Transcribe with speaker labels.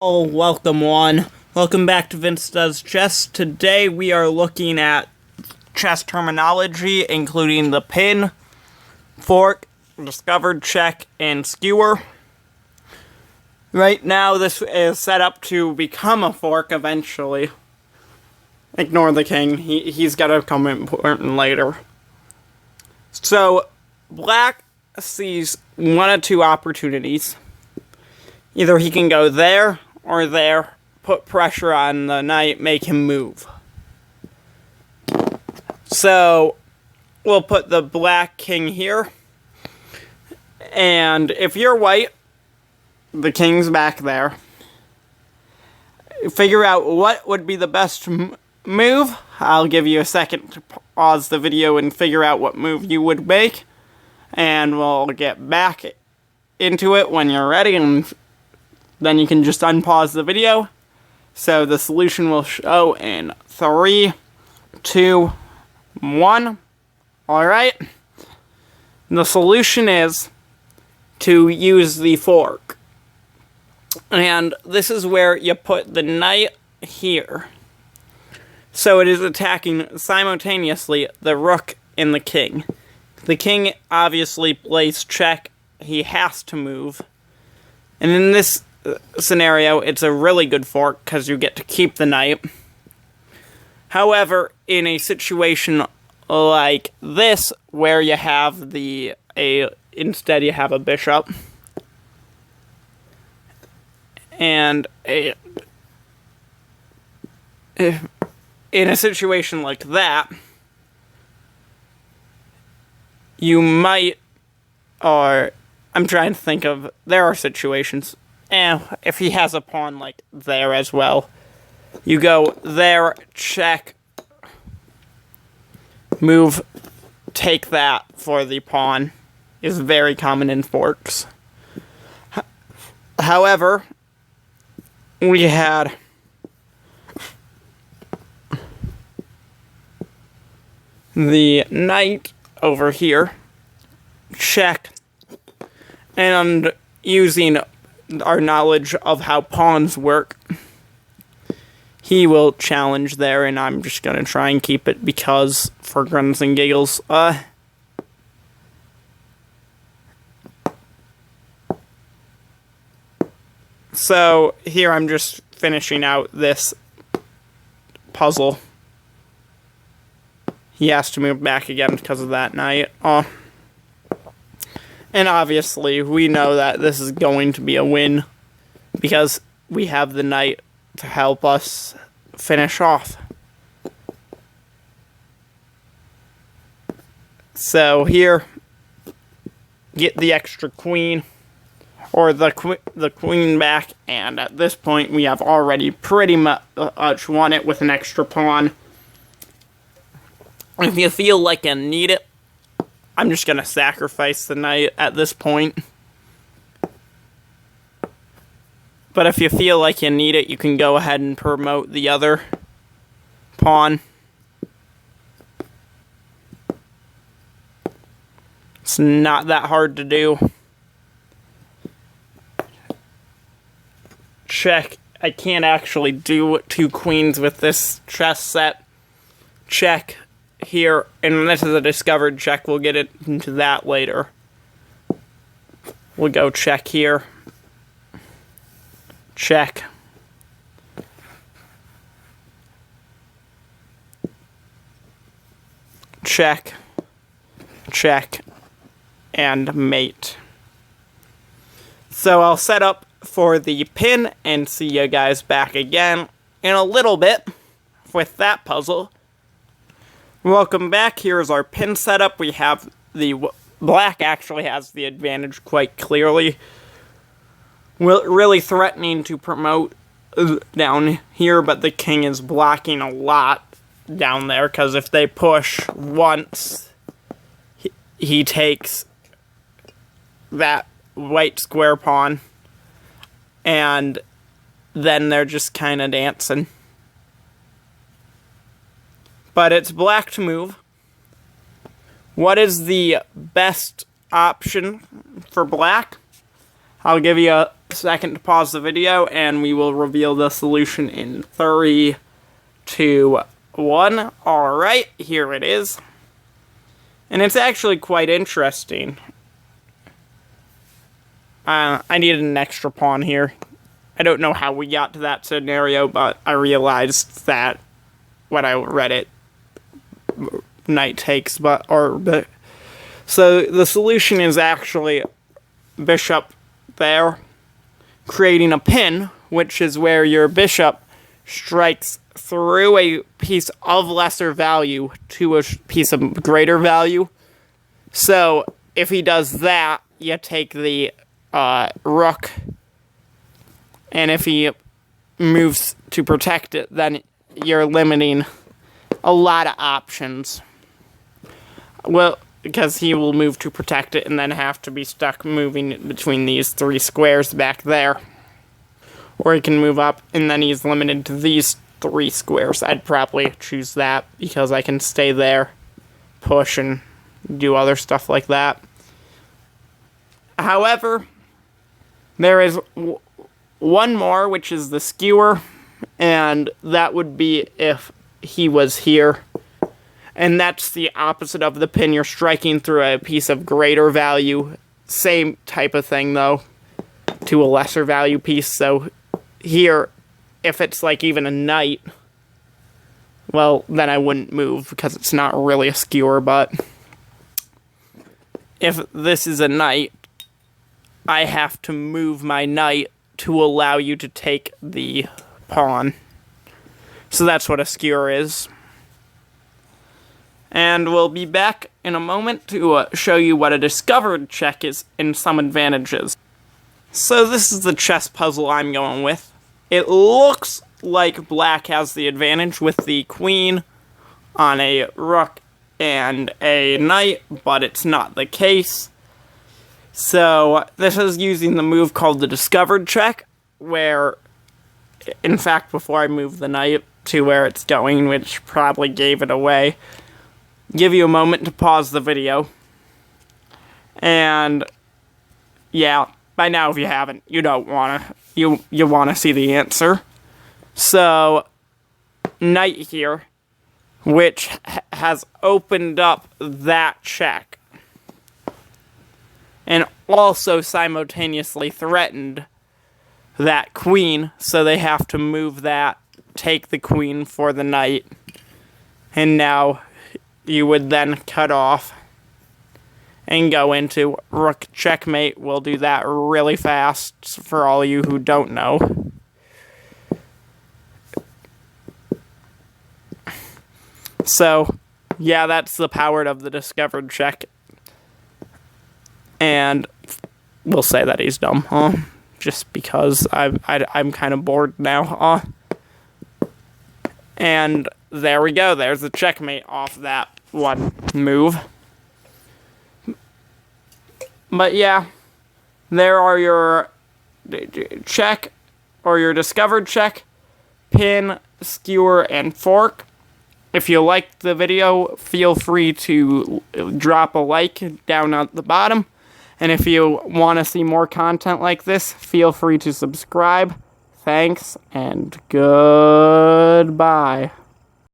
Speaker 1: Oh, welcome one. Welcome back to Vince Does Chess. Today we are looking at chess terminology, including the pin, fork, discovered, check, and skewer. Right now this is set up to become a fork eventually. Ignore the king, he's gotta come important later. So, black sees one of two opportunities. Either he can go there, or there, put pressure on the knight, make him move. So, we'll put the black king here. And if you're white, the king's back there. Figure out what would be the best move. I'll give you a second to pause the video and figure out what move you would make. And we'll get back into it when you're ready, and then you can just unpause the video. So the solution will show in 3, 2, 1. Alright. The solution is to use the fork. And this is where you put the knight here. So it is attacking simultaneously the rook and the king. The king obviously plays check. He has to move. And in this scenario, it's a really good fork because you get to keep the knight. However, in a situation like this, where you have instead you have a bishop, and in a situation like that, you might, or I'm trying to think of, there are situations. If he has a pawn like there as well, you go there, check, move, take that for the pawn, is very common in forks. However, we had the knight over here, check, and using our knowledge of how pawns work, he will challenge there, and I'm just gonna try and keep it because, for grunts and giggles, so here I'm just finishing out this puzzle. He has to move back again because of that knight. And obviously, we know that this is going to be a win because we have the knight to help us finish off. So here, get the extra queen, or the queen back, and at this point, we have already pretty much won it with an extra pawn. If you feel like you need it, I'm just gonna sacrifice the knight at this point. But if you feel like you need it, you can go ahead and promote the other pawn. It's not that hard to do. Check. I can't actually do 2 queens with this chess set. Check. Here, and this is a discovered check, we'll get into that later. We'll go check here. Check. Check. Check. And mate. So I'll set up for the pin and see you guys back again in a little bit with that puzzle. Welcome back. Here's our pin setup. We have the black actually has the advantage quite clearly. Really threatening to promote down here, but the king is blocking a lot down there because if they push once, he takes that white square pawn, and then they're just kind of dancing. But it's black to move. What is the best option for black? I'll give you second to pause the video, and we will reveal the solution in 3, 2, 1. Alright, here it is. And it's actually quite interesting. I needed an extra pawn here. I don't know how we got to that scenario, but I realized that when I read it, knight takes, so the solution is actually bishop there, creating a pin, which is where your bishop strikes through a piece of lesser value to a piece of greater value. So if he does that, you take the rook, and if he moves to protect it, then you're limiting a lot of options. Well, because he will move to protect it and then have to be stuck moving between these 3 squares back there. Or he can move up, and then he's limited to these 3 squares. I'd probably choose that, because I can stay there, push, and do other stuff like that. However, there is one more, which is the skewer, and that would be if he was here. And that's the opposite of the pin. You're striking through a piece of greater value. Same type of thing, though, to a lesser value piece. So here, if it's like even a knight, well, then I wouldn't move, because it's not really a skewer. But if this is a knight, I have to move my knight to allow you to take the pawn. So that's what a skewer is. And we'll be back in a moment to show you what a discovered check is and some advantages. So this is the chess puzzle I'm going with. It looks like black has the advantage with the queen on a rook and a knight, but it's not the case. So this is using the move called the discovered check, where, in fact, before I move the knight to where it's going, which probably gave it away, give you a moment to pause the video. And yeah, by now if you haven't, you don't wanna, you wanna see the answer. So knight here, which has opened up that check, and also simultaneously threatened that queen, so they have to move that, take the queen for the knight, and now you would then cut off and go into rook checkmate. We'll do that really fast for all you who don't know. So, yeah, that's the power of the discovered check. And we'll say that he's dumb, huh? Just because I'm kind of bored now, huh? And there we go. There's the checkmate off that one move. But yeah, there are your check, or your discovered check, pin, skewer, and fork. If you liked the video, feel free to drop a like down at the bottom. And if you want to see more content like this, feel free to subscribe. Thanks, and goodbye.